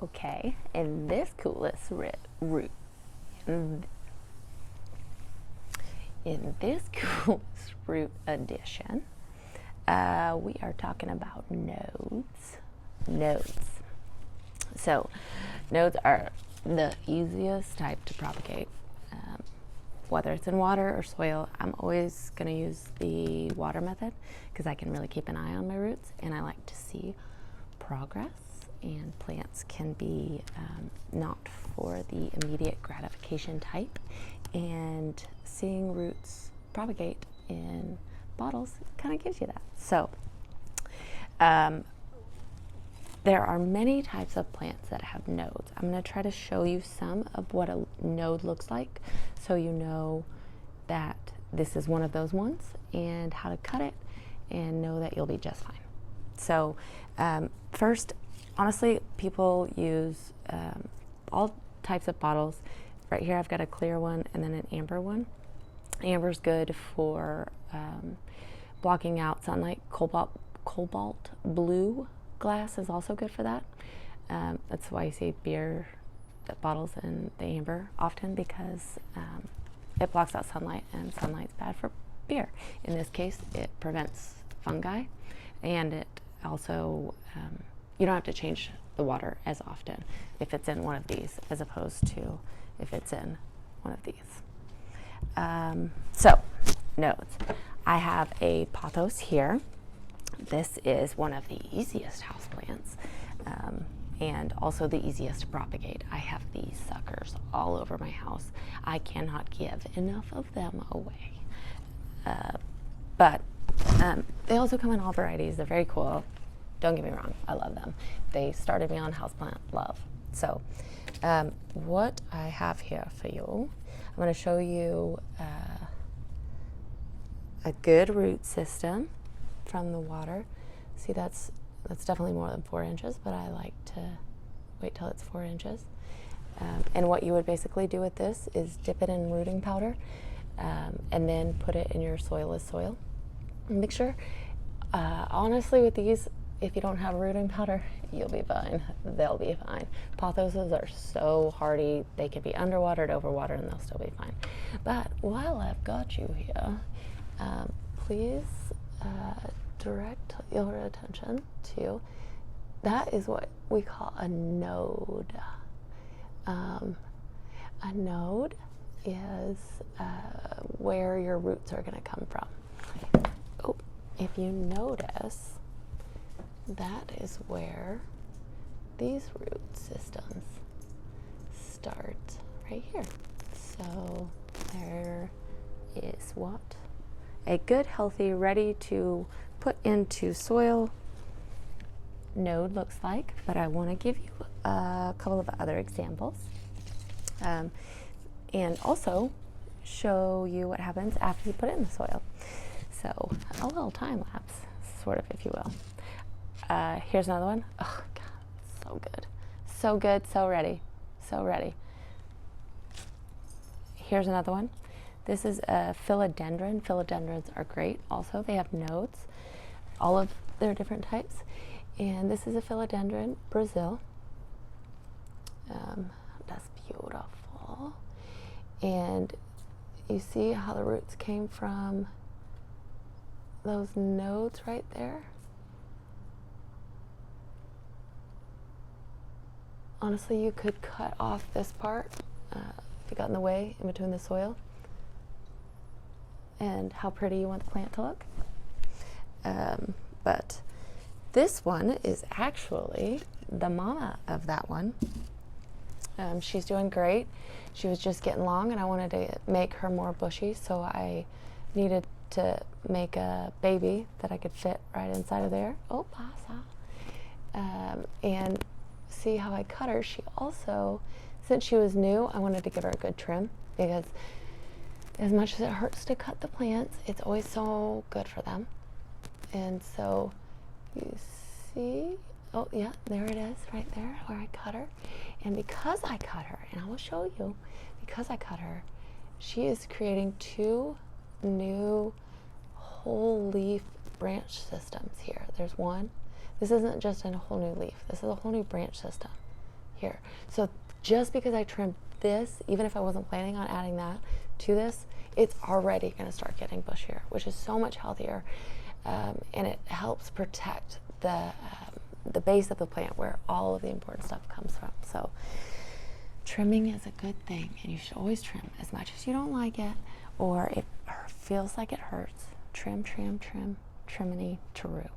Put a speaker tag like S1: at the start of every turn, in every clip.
S1: Okay, in this coolest root, in this coolest root addition, we are talking about nodes. So, nodes are the easiest type to propagate. Whether it's in water or soil, I'm always going to use the water method because I can really keep an eye on my roots, and I like to see progress. And plants can be not for the immediate gratification type, and seeing roots propagate in bottles kind of gives you that. So there are many types of plants that have nodes. I'm going to try to show you some of what a node looks like so you know that this is one of those ones and how to cut it, and know that you'll be just fine. So first, honestly, people use all types of bottles. Right here I've got a clear one and then an amber one. Amber's good for blocking out sunlight. Cobalt blue glass is also good for that. That's why you see beer bottles in the amber often, because it blocks out sunlight, and sunlight's bad for beer. In this case, it prevents fungi, and it also you don't have to change the water as often if it's in one of these as opposed to if it's in one of these. So, nodes. I have a pothos here. This is one of the easiest houseplants, and also the easiest to propagate. I have these suckers all over my house. I cannot give enough of them away. But they also come in all varieties. They're very cool. Don't get me wrong, I love them. They started me on houseplant love. So what I have here for you, I'm going to show you a good root system from the water. See, that's definitely more than 4 inches, but I like to wait till it's 4 inches. And what you would basically do with this is dip it in rooting powder, and then put it in your soilless soil. Make sure, honestly, with these, if you don't have rooting powder, you'll be fine. They'll be fine. Pothoses are so hardy. They can be underwatered, overwatered, and they'll still be fine. But while I've got you here, please direct your attention to, that is what we call a node. A node is where your roots are going to come from. Oh, if you notice, that is where these root systems start, right here. So there is what a good, healthy, ready to put into soil node looks like. But I want to give you a couple of other examples, and also show you what happens after you put it in the soil. So a little time lapse, sort of, if you will. Here's another one. Oh God, so good. So good, so ready. So ready. Here's another one. This is a philodendron. Philodendrons are great also. They have nodes, all of their different types. And this is a Philodendron Brazil. That's beautiful. And you see how the roots came from those nodes right there? Honestly, you could cut off this part if it got in the way in between the soil, and how pretty you want the plant to look. But this one is actually the mama of that one. She's doing great. She was just getting long, and I wanted to make her more bushy, so I needed to make a baby that I could fit right inside of there. Oh, pasa. And see how I cut her. She also, since she was new, I wanted to give her a good trim, because as much as it hurts to cut the plants, it's always so good for them. And so you see, oh yeah, there it is right there where I cut her. And because I cut her, and I will show you, because I cut her, she is creating 2 new whole leaf branch systems here. There's one. This isn't just a whole new leaf. This is a whole new branch system. here. So just because I trimmed this, even if I wasn't planning on adding that to this, it's already going to start getting bushier, which is so much healthier, and it helps protect the base of the plant where all of the important stuff comes from. So trimming is a good thing, and you should always trim as much as you don't like it, or it feels like it hurts. Trim, trim, trim, triminy, true.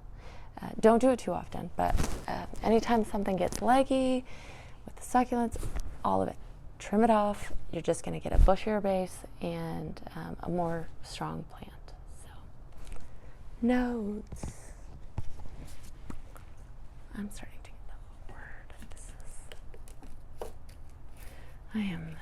S1: Don't do it too often, but anytime something gets leggy with the succulents, all of it, trim it off. You're just going to get a bushier base and a more strong plant. So, nodes. I'm starting to get the word. I am